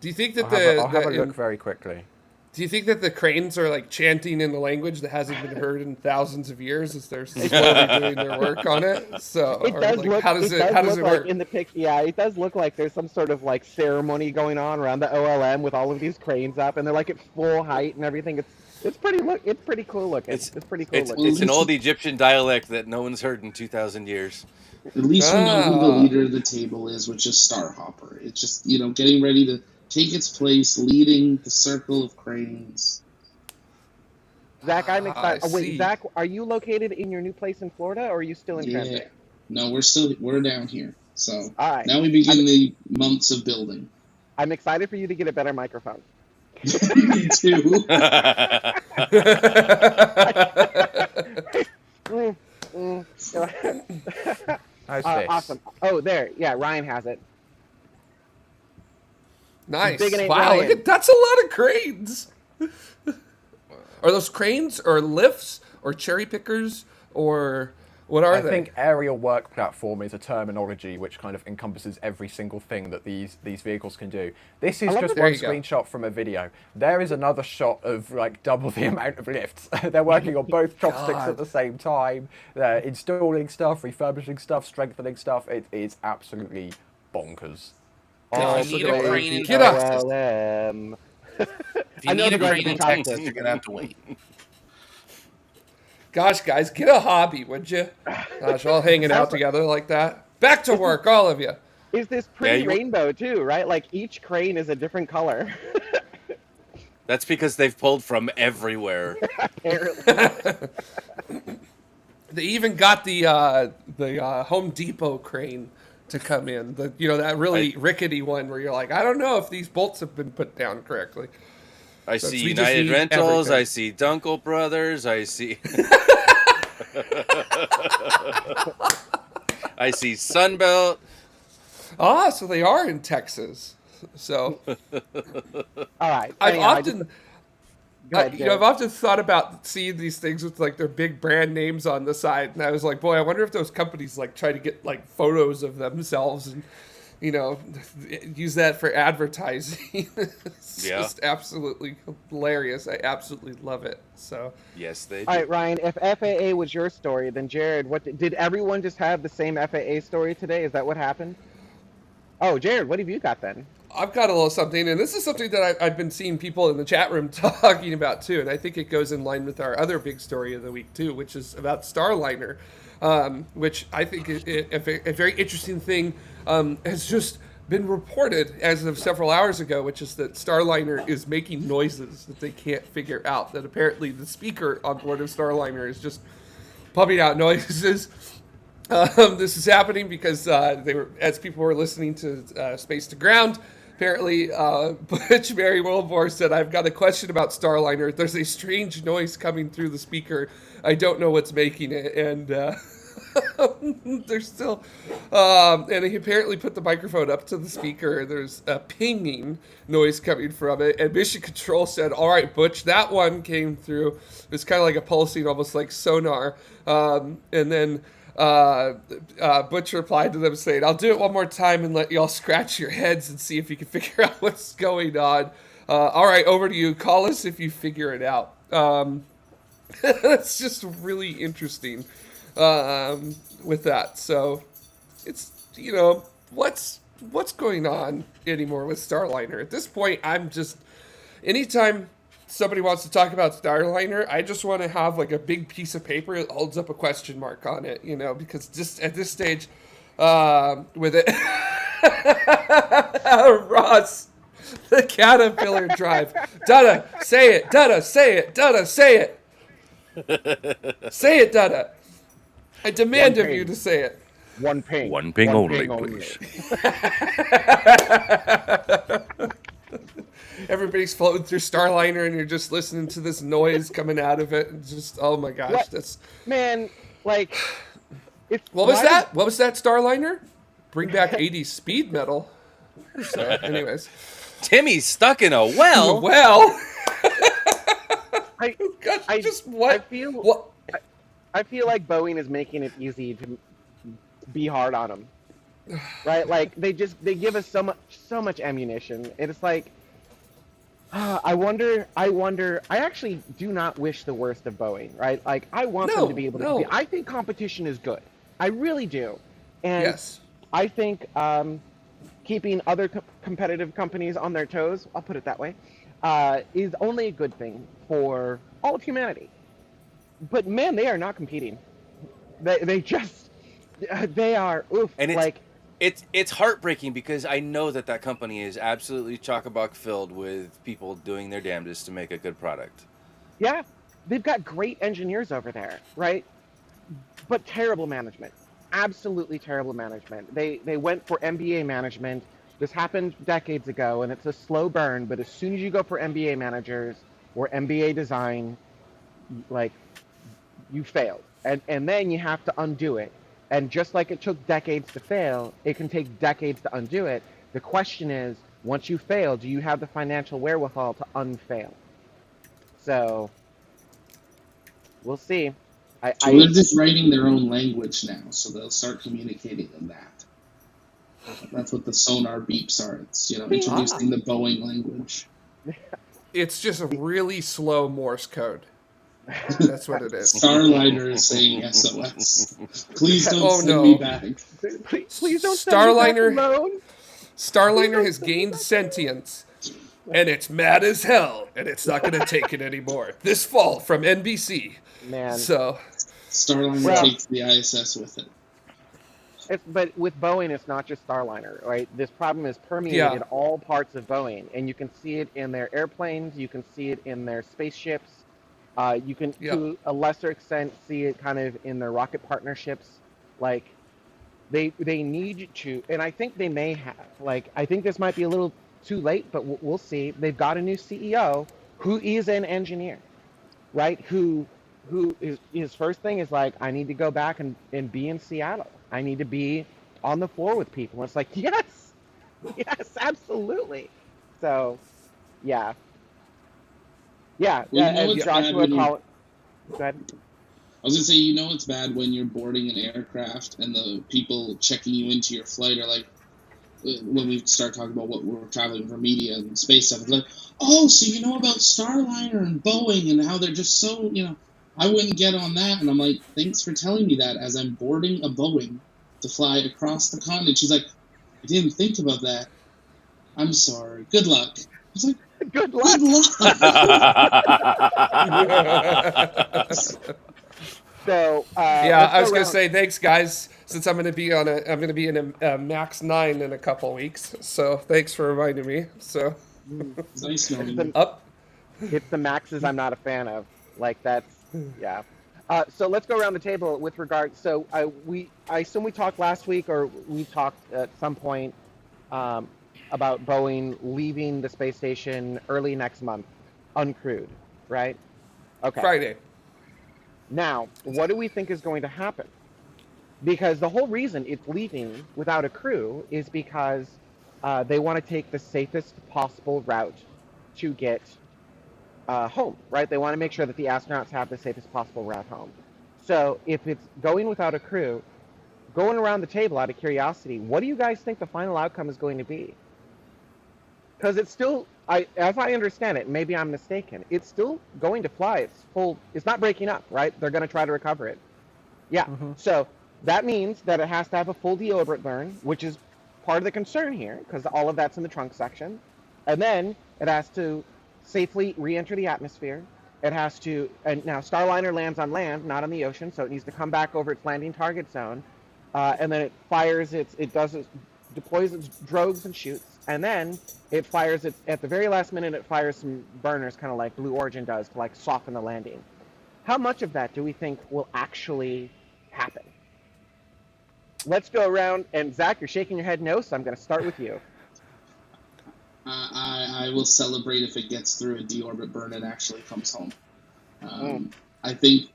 Do you think that I'll have a look very quickly. Do you think that the cranes are like chanting in a language that hasn't been heard in thousands of years as they're slowly doing their work on it? So it does like, look. How does it work? Like in the picture, yeah, it does look like there's some sort of like ceremony going on around the OLM with all of these cranes up, and they're like at full height and everything. It's pretty cool looking. It's pretty cool looking. It's an old Egyptian dialect that no one's heard in 2,000 years. At least we know who the leader of the table is, which is Starhopper. It's just, you know, getting ready to take its place, leading the circle of cranes. Zach, I'm excited. Oh, wait, Zach, are you located in your new place in Florida, or are you still in transit? No, we're down here. So all right. Now we begin the months of building. I'm excited for you to get a better microphone. Me too. Awesome. Oh, there. Yeah, Ryan has it. Nice. Wow, that's a lot of cranes. Are those cranes or lifts or cherry pickers or what are they? I think aerial work platform is a terminology which kind of encompasses every single thing that these vehicles can do. This is just one screenshot from a video. There is another shot of like double the amount of lifts. They're working on both chopsticks at the same time. They're installing stuff, refurbishing stuff, strengthening stuff. It is absolutely bonkers. If you need a crane in Texas, if you need a crane in Texas, you're gonna have to wait. Gosh, guys, get a hobby, would you? Gosh, all hanging out together like that. Back to work, all of you. Is this pretty rainbow too, right? Like each crane is a different color. That's because they've pulled from everywhere. Apparently. They even got the Home Depot crane to come in. That really rickety one where you're like, I don't know if these bolts have been put down correctly. I see United Rentals, I see Dunkel Brothers, I see I see Sunbelt. Ah, so they are in Texas. So all right. I've often thought about seeing these things with like their big brand names on the side, and I was like, boy, I wonder if those companies like try to get like photos of themselves and use that for advertising. It's just absolutely hilarious. I absolutely love it. So yes, they do. All right, Ryan, if FAA was your story, then Jared, did everyone just have the same FAA story today? Is that what happened? Oh, Jared, what have you got then? I've got a little something, and this is something that I've been seeing people in the chat room talking about too, and I think it goes in line with our other big story of the week too, which is about Starliner, which I think is a very interesting thing has just been reported as of several hours ago, which is that Starliner is making noises that they can't figure out, that apparently the speaker on board of Starliner is just pumping out noises. This is happening because as people were listening to Space to Ground, apparently, Butch Mary Wilmore said, "I've got a question about Starliner. There's a strange noise coming through the speaker. I don't know what's making it." And there's still, and he apparently put the microphone up to the speaker. There's a pinging noise coming from it. And Mission Control said, "All right, Butch, that one came through. It's kind of like a pulsing, almost like sonar." And then Butch replied to them saying, "I'll do it one more time and let y'all scratch your heads and see if you can figure out what's going on. All right, over to you. Call us if you figure it out." It's just really interesting with that. So it's, what's going on anymore with Starliner? At this point, I'm just, anytime somebody wants to talk about Starliner, I just want to have like a big piece of paper that holds up a question mark on it, because just at this stage, with it, Ross, the Caterpillar Drive, Dada, say it, Dada, say it, Dada, say it, say it, Dada. I demand of you to say it. One ping. One ping only, please. Everybody's floating through Starliner, and you're just listening to this noise coming out of it, and just, oh my gosh, What? that's... Man, like, What was that? What was that, Starliner? Bring back 80s speed metal. So, anyways. Timmy's stuck in a well. Well... I just what? I feel like Boeing is making it easy to be hard on them, right? Like they give us so much ammunition. It's like, I wonder. I actually do not wish the worst of Boeing, right? Like I want them to be able to compete. I think competition is good. I really do, and yes. I think keeping other competitive companies on their toes, I'll put it that way, is only a good thing for all of humanity. But man, they are not competing. They are oof. And like it's heartbreaking because I know that company is absolutely chock-a-block filled with people doing their damnedest to make a good product. Yeah, they've got great engineers over there, right? But terrible management, absolutely terrible management. They went for MBA management. This happened decades ago, and it's a slow burn. But as soon as you go for MBA managers or MBA design, like you failed, and then you have to undo it. And just like it took decades to fail, it can take decades to undo it. The question is, once you fail, do you have the financial wherewithal to unfail? So we'll see. They're just writing their own language now, so they'll start communicating in that. That's what the sonar beeps are. It's introducing the Boeing language. It's just a really slow Morse code. That's what it is. Starliner is saying SOS. Please don't send me back. Please don't Starliner, send me back alone. Starliner has gained sentience, and it's mad as hell, and it's not going to take it anymore. This fall from NBC. Man. So Starliner takes the ISS with it. But with Boeing, it's not just Starliner, right? This problem is permeated all parts of Boeing, and you can see it in their airplanes. You can see it in their spaceships. You can, to a lesser extent, see it kind of in their rocket partnerships. Like, they need to, and I think they may have. Like, I think this might be a little too late, but we'll see. They've got a new CEO who is an engineer, right? Who is, his first thing is like, I need to go back and be in Seattle. I need to be on the floor with people. And it's like, yes, absolutely. So, yeah. Joshua Collins. Go ahead. I was gonna say, it's bad when you're boarding an aircraft and the people checking you into your flight are like, when we start talking about what we're traveling for media and space stuff, it's like, oh, so you know about Starliner and Boeing and how they're just so, I wouldn't get on that. And I'm like, thanks for telling me that as I'm boarding a Boeing to fly across the continent. She's like, I didn't think about that. I'm sorry. Good luck. I was like, good luck. So I was gonna say thanks, guys. Since I'm gonna be in a Max 9 in a couple weeks. So thanks for reminding me. So nice knowing you. It's the Maxes I'm not a fan of. Like that's so let's go around the table with regard. So I assume we talked last week, or we talked at some point about Boeing leaving the space station early next month, uncrewed, right? Okay. Friday. Now, what do we think is going to happen? Because the whole reason it's leaving without a crew is because they want to take the safest possible route to get home, right? They want to make sure that the astronauts have the safest possible route home. So if it's going without a crew, going around the table out of curiosity, what do you guys think the final outcome is going to be? Because it's still, as I understand it, maybe I'm mistaken, it's still going to fly. It's not breaking up, right? They're going to try to recover it. Yeah. So that means that it has to have a full deorbit burn, which is part of the concern here, because all of that's in the trunk section. And then it has to safely re-enter the atmosphere. It has to, and now Starliner lands on land, not on the ocean, so it needs to come back over its landing target zone. And then it fires deploys its drogues and shoots, and then it fires it at the very last minute. It fires some burners, kind of like Blue Origin does, to like soften the landing. How much of that do we think will actually happen? Let's go around, and Zach, you're shaking your head no, so I'm going to start with you. I will celebrate if it gets through a deorbit burn and actually comes home. I think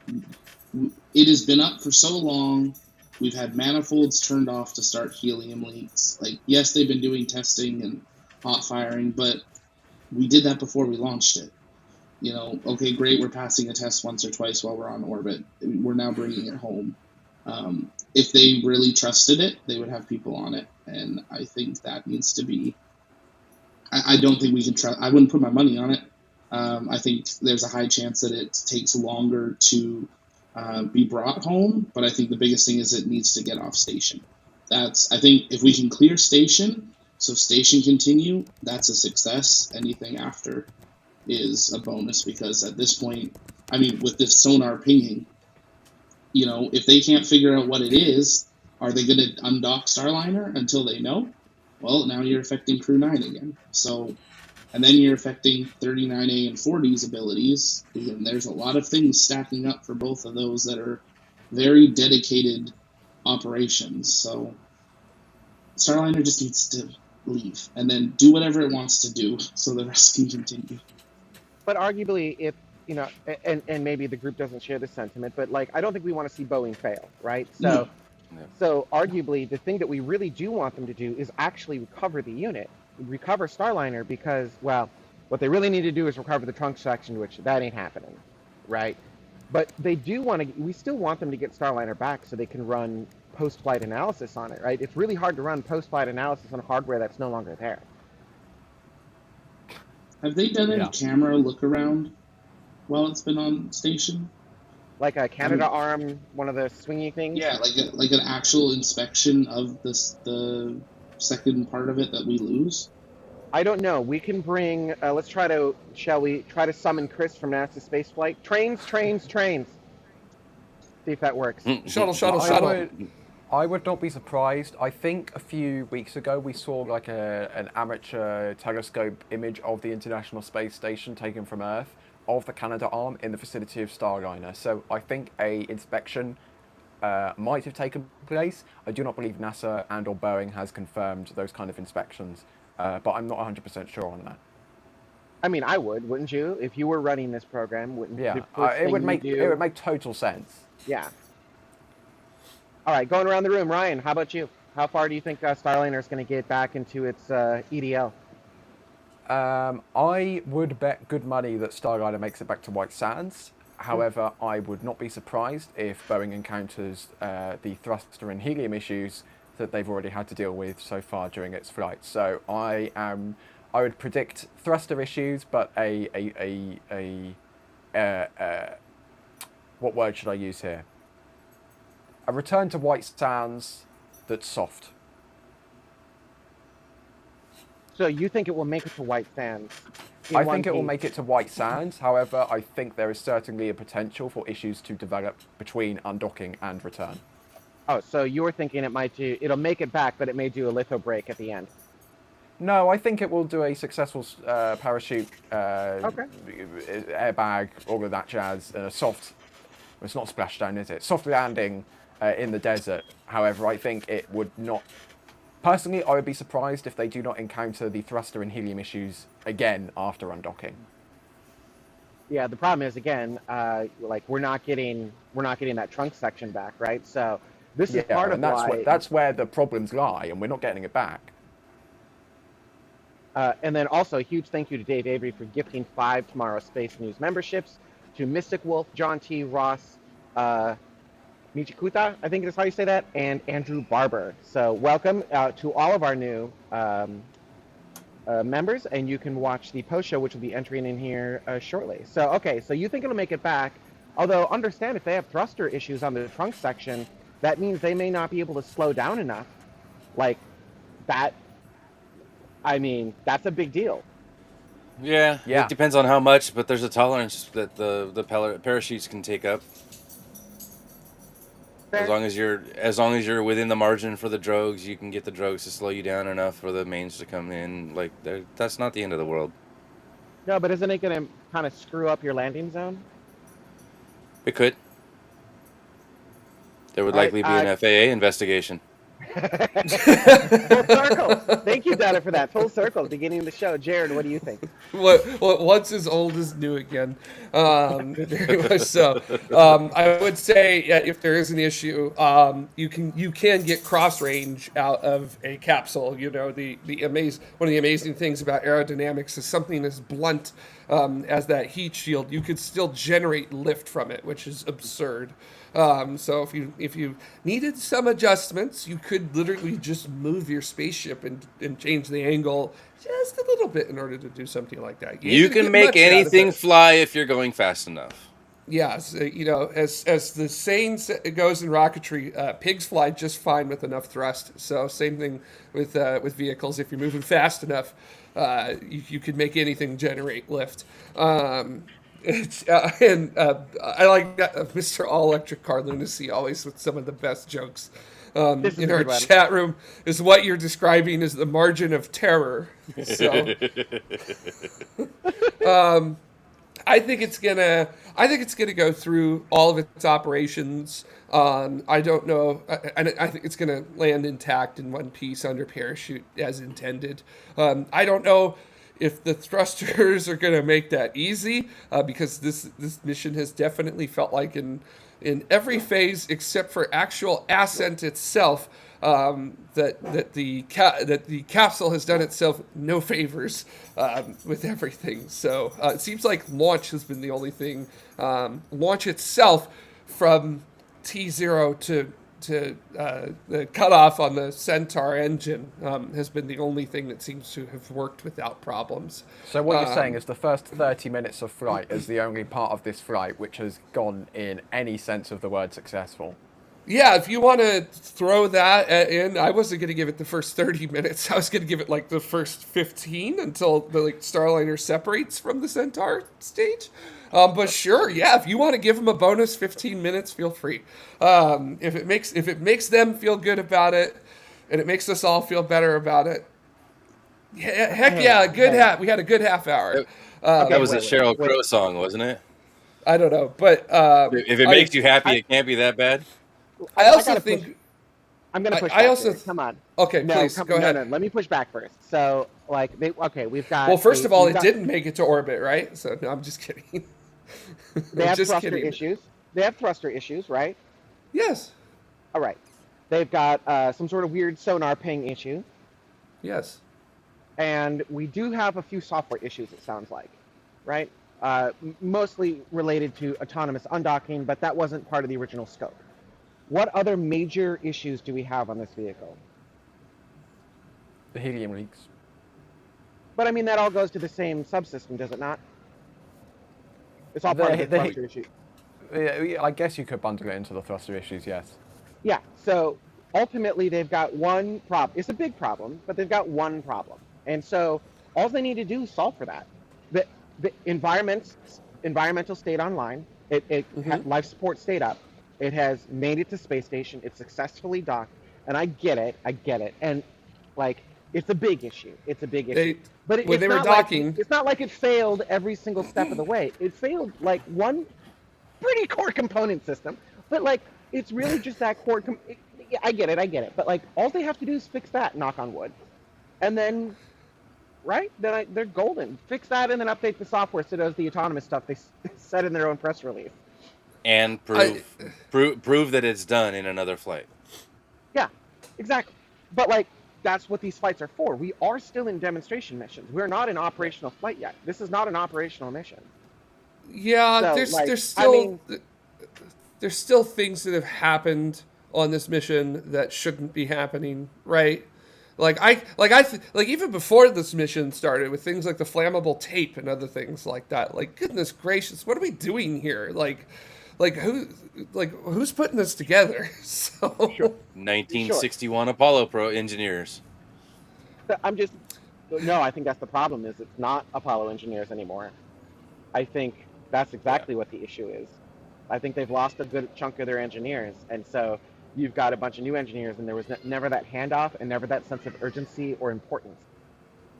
it has been up for so long. We've had manifolds turned off to start helium leaks. Like, yes, they've been doing testing and hot firing, but we did that before we launched it. You know, okay, great, we're passing a test once or twice while we're on orbit. We're now bringing it home. If they really trusted it, they would have people on it, and I think that needs to be. I don't think we can trust. I wouldn't put my money on it. I think there's a high chance that it takes longer to be brought home, but I think the biggest thing is it needs to get off station. I think if we can clear station, so station continue, that's a success. Anything after is a bonus, because at this point, I mean, with this sonar pinging, you know, if they can't figure out what it is, are they going to undock Starliner until they know? Well, now you're affecting Crew 9 again. So, and then you're affecting 39A and 40's abilities. And there's a lot of things stacking up for both of those that are very dedicated operations. So, Starliner just needs to leave and then do whatever it wants to do so the rest can continue. But arguably, if, you know, and maybe the group doesn't share this sentiment, but like, I don't think we want to see Boeing fail, right? So, so arguably, the thing that we really do want them to do is actually recover the unit, recover Starliner, because, well, what they really need to do is recover the trunk section, which that ain't happening, right? But they do want to, we still want them to get Starliner back so they can run post-flight analysis on it, right? It's really hard to run post-flight analysis on hardware that's no longer there. Have they done a camera look around while it's been on station? Like a Canada arm, one of the swingy things? Yeah, like an actual inspection of the second part of it that we lose? I don't know. We can bring, shall we try to summon Chris from NASA Spaceflight? Trains. See if that works. Shuttle. I would not be surprised. I think a few weeks ago we saw like an amateur telescope image of the International Space Station taken from Earth of the Canada arm in the vicinity of Starliner. So I think a inspection might have taken place. I do not believe NASA and or Boeing has confirmed those kind of inspections, but I'm not 100% sure on that. I mean, I would, wouldn't you? If you were running this program, wouldn't you? Yeah, it would make total sense. Yeah. All right, going around the room, Ryan, how about you? How far do you think Starliner is going to get back into its EDL? I would bet good money that Starliner makes it back to White Sands. However, I would not be surprised if Boeing encounters the thruster and helium issues that they've already had to deal with so far during its flight. So I would predict thruster issues, but what word should I use here? A return to White Sands that's soft. So you think it will make it to White Sands? I think it will make it to White Sands. However, I think there is certainly a potential for issues to develop between undocking and return. Oh, so you're thinking it'll make it back, but it may do a litho break at the end. No, I think it will do a successful parachute, airbag, all of that jazz, soft. Well, it's not splashdown, is it? Soft landing in the desert. However, I think it would not Personally, I would be surprised if they do not encounter the thruster and helium issues again after undocking. Yeah, the problem is again, like we're not getting that trunk section back, right? So this is part of why. That's where the problems lie, and we're not getting it back. And then also a huge thank you to Dave Avery for gifting 5 Tomorrow Space News memberships, to Mystic Wolf, John T. Ross, Michikuta, I think is how you say that, and Andrew Barber. So welcome to all of our new members, and you can watch the post show, which will be entering in here shortly. So, okay, so you think it'll make it back, although understand if they have thruster issues on the trunk section, that means they may not be able to slow down enough. Like, that, I mean, that's a big deal. Yeah, it depends on how much, but there's a tolerance that the parachutes can take up. Fair. As long as you're within the margin for the drogues, you can get the drogues to slow you down enough for the mains to come in. Like that's not the end of the world. No, but isn't it going to kind of screw up your landing zone? It could. There would likely be an FAA investigation. Full circle. Thank you, Donna, for that. Full circle. Beginning of the show. Jared, what do you think? Well, once as old as new again. Very much so. I would say if there is an issue, you can get cross range out of a capsule. You know, one of the amazing things about aerodynamics is something as blunt as that heat shield. You could still generate lift from it, which is absurd. So if you needed some adjustments, you could literally just move your spaceship and change the angle just a little bit in order to do something like that. You can make anything fly if you're going fast enough. Yes, you know, as the saying goes in rocketry, pigs fly just fine with enough thrust. So same thing with vehicles. If you're moving fast enough, you could make anything generate lift. I like Mr. All Electric Car Lunacy always with some of the best jokes. In our chat room is what you're describing as the margin of terror. So, I think it's gonna go through all of its operations. I don't know. I think it's gonna land intact in one piece under parachute as intended. I don't know if the thrusters are going to make that easy, because this mission has definitely felt like in every phase except for actual ascent itself, that the capsule has done itself no favors with everything. So it seems like launch has been the only thing. Launch itself from T0 to the cutoff on the Centaur engine has been the only thing that seems to have worked without problems. So what you're saying is the first 30 minutes of flight is the only part of this flight which has gone in any sense of the word successful. Yeah, if you want to throw that in, I wasn't going to give it the first 30 minutes. I was going to give it like the first 15 until the Starliner separates from the Centaur stage. But sure, yeah, if you want to give them a bonus 15 minutes, feel free. If it makes them feel good about it, and it makes us all feel better about it, we had a good half hour. That was a Sheryl Crow song, wasn't it? I don't know, but if it makes you happy, it can't be that bad. I also think I'm going to push back. Come on. Okay, please, go ahead. No, let me push back first. So, we've got... Well, first of all, it didn't make it to orbit, right? So, no, I'm just kidding. They have thruster issues. They have thruster issues, right? Yes. All right. They've got some sort of weird sonar ping issue. Yes. And we do have a few software issues, it sounds like, right? Mostly related to autonomous undocking, but that wasn't part of the original scope. What other major issues do we have on this vehicle? The helium leaks. But I mean, that all goes to the same subsystem, does it not? It's all part of the thruster issue. I guess you could bundle it into the thruster issues, yes. Yeah, so ultimately they've got one problem. It's a big problem, but they've got one problem. And so all they need to do is solve for that. The environmental stayed online. Life support stayed up. It has made it to space station. It's successfully docked. And I get it. And, it's a big issue. But it's not like it failed every single step of the way. It failed, one pretty core component system. But, it's really just that core... yeah, I get it. But like, all they have to do is fix that, knock on wood, and then, right? Then they're golden. Fix that, and then update the software so it does the autonomous stuff they said in their own press release. And prove that it's done in another flight. Yeah, exactly. But like, that's what these flights are for. We are still in demonstration missions. We're not in operational flight yet. This is not an operational mission. Yeah, So, there's like, there's still I mean, there's still things that have happened on this mission that shouldn't be happening, right? Like even before this mission started, with things like the flammable tape and other things like that. Like, goodness gracious, what are we doing here? Who's putting this together? So 1961 Apollo Pro engineers. I'm just no. I think that's the problem. Is it's not Apollo engineers anymore. I think that's exactly what the issue is. I think they've lost a good chunk of their engineers, and so you've got a bunch of new engineers, and there was never that handoff and never that sense of urgency or importance.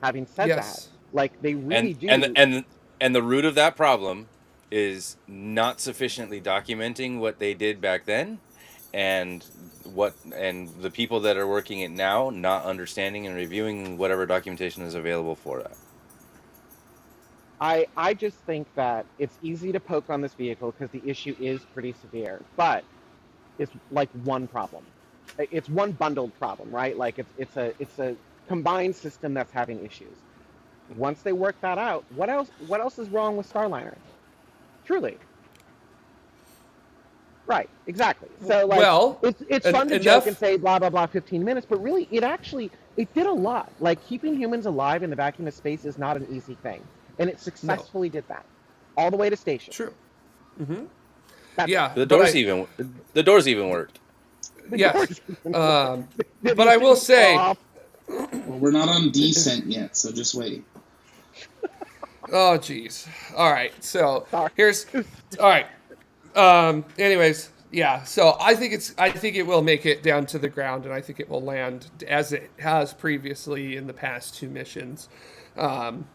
Having said Yes. that, like, they really do. And the root of that problem is not sufficiently documenting what they did back then, and the people that are working it now not understanding and reviewing whatever documentation is available for that. I just think that it's easy to poke on this vehicle because the issue is pretty severe, but it's like one problem. It's one bundled problem, right? Like, it's a combined system that's having issues. Once they work that out, what else is wrong with Starliner? Truly. Right, exactly. So, like, Well, it's fun to joke and say blah blah blah 15 minutes, but really it did a lot. Like, keeping humans alive in the vacuum of space is not an easy thing. And it successfully did that. All the way to station. True. Mm-hmm. Yeah. The doors even worked. Yeah. But I will say, well, we're not on descent yet, so just wait. Oh, geez. All right. So here's. All right. Anyways, yeah. So I think it will make it down to the ground, and I think it will land as it has previously in the past two missions.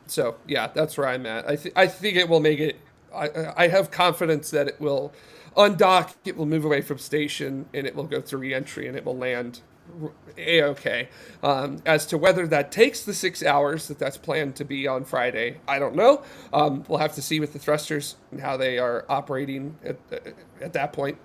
So yeah, that's where I'm at. I think it will make it. I have confidence that it will undock. It will move away from station, and it will go through reentry, and it will land A-okay. As to whether that takes the 6 hours that's planned to be on Friday, I don't know. We'll have to see with the thrusters and how they are operating at that point.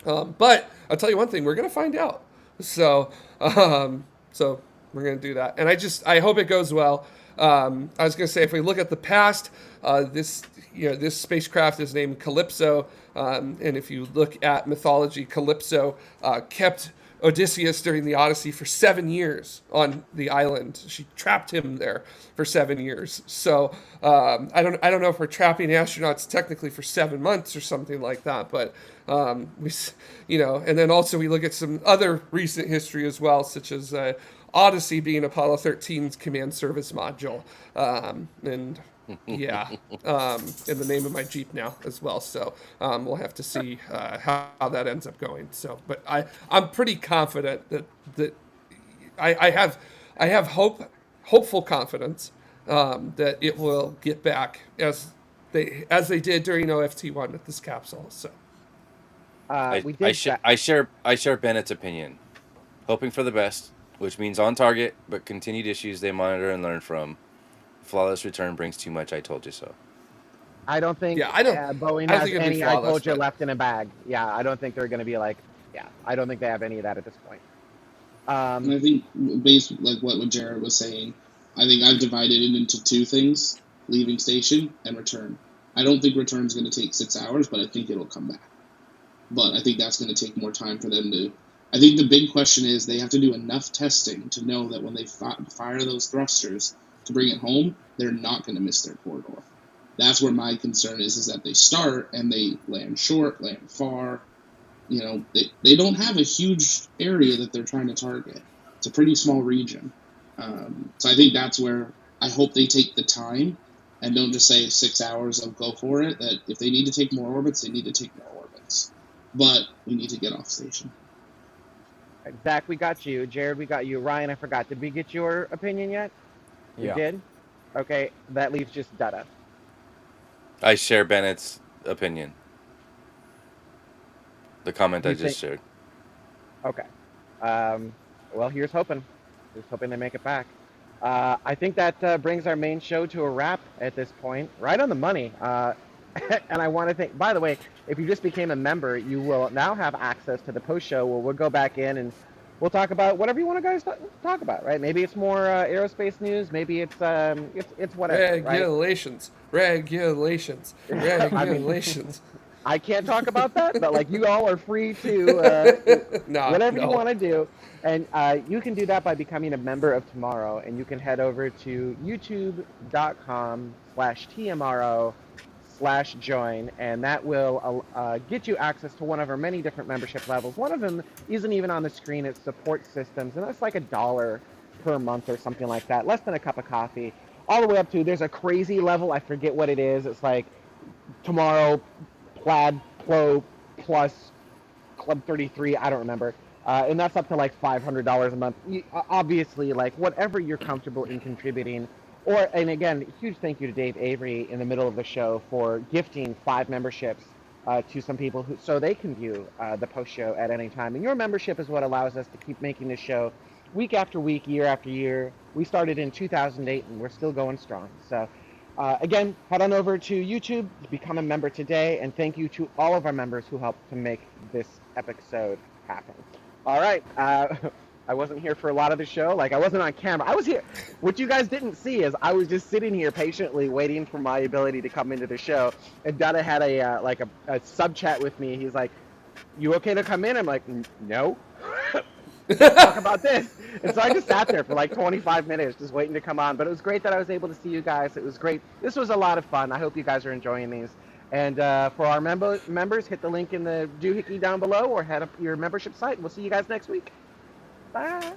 But I'll tell you one thing: we're going to find out. So we're going to do that, and I hope it goes well. I was going to say, if we look at the past, this spacecraft is named Calypso, and if you look at mythology, Calypso kept Odysseus during the Odyssey for 7 years on the island. She trapped him there for 7 years. So I don't know if we're trapping astronauts technically for 7 months or something like that, but and then also we look at some other recent history as well, such as Odyssey being Apollo 13's command service module, and yeah, in the name of my Jeep now as well. So we'll have to see how that ends up going. So, but I'm pretty confident that I have hopeful confidence that it will get back as they did during OFT1 with this capsule. So I share Bennett's opinion, hoping for the best, which means on target, but continued issues they monitor and learn from. Flawless return brings too much. I told you so. I don't think Boeing has any I told you left in a bag. Yeah, I don't think they're going to be like, I don't think they have any of that at this point. And I think, based like what Jared was saying, I think I've divided it into two things: leaving station and return. I don't think return is going to take 6 hours, but I think it'll come back. But I think that's going to take more time for them to. I think the big question is they have to do enough testing to know that when they fire those thrusters to bring it home, they're not going to miss their corridor. That's where my concern is that they start and they land short, land far. They don't have a huge area that they're trying to target. It's a pretty small region. So I think that's where I hope they take the time and don't just say 6 hours of go for it. That if they need to take more orbits, they need to take more orbits. But we need to get off station. Zach, we got you. Jared, we got you. Ryan, I forgot. Did we get your opinion yet? You did? Okay, that leaves just Dutta. I share Bennett's opinion. The comment I just shared. Okay. Well, here's hoping. Here's hoping they make it back. I think that brings our main show to a wrap at this point. Right on the money. And I want to thank, by the way, if you just became a member, you will now have access to the post show where we'll go back in and we'll talk about whatever you want to guys talk about, right? Maybe it's more aerospace news. Maybe it's whatever. Regulations, right? regulations. I can't talk about that, but like you all are free to whatever you want to do. And you can do that by becoming a member of Tomorrow, and you can head over to youtube.com/TMRO/join, and that will get you access to one of our many different membership levels. One of them isn't even on the screen. It's support systems, and that's like $1 per month or something like that, less than a cup of coffee, all the way up to, there's a crazy level, I forget what it is. It's like Tomorrow Plaid Pro Plus Club 33, I don't remember. And that's up to like $500 a month. Obviously, like whatever you're comfortable in contributing. And again, huge thank you to Dave Avery in the middle of the show for gifting 5 memberships to some people so they can view the post show at any time. And your membership is what allows us to keep making this show week after week, year after year. We started in 2008 and we're still going strong. So again, head on over to YouTube, become a member today, and thank you to all of our members who helped to make this episode happen. All right, I wasn't here for a lot of the show. Like, I wasn't on camera. I was here. What you guys didn't see is I was just sitting here patiently waiting for my ability to come into the show. And Dada had a sub chat with me. He's like, "You okay to come in?" I'm like, "No." Talk about this. And so I just sat there for like 25 minutes just waiting to come on. But it was great that I was able to see you guys. It was great. This was a lot of fun. I hope you guys are enjoying these. And for our members, hit the link in the doohickey down below or head up your membership site. We'll see you guys next week. Bye.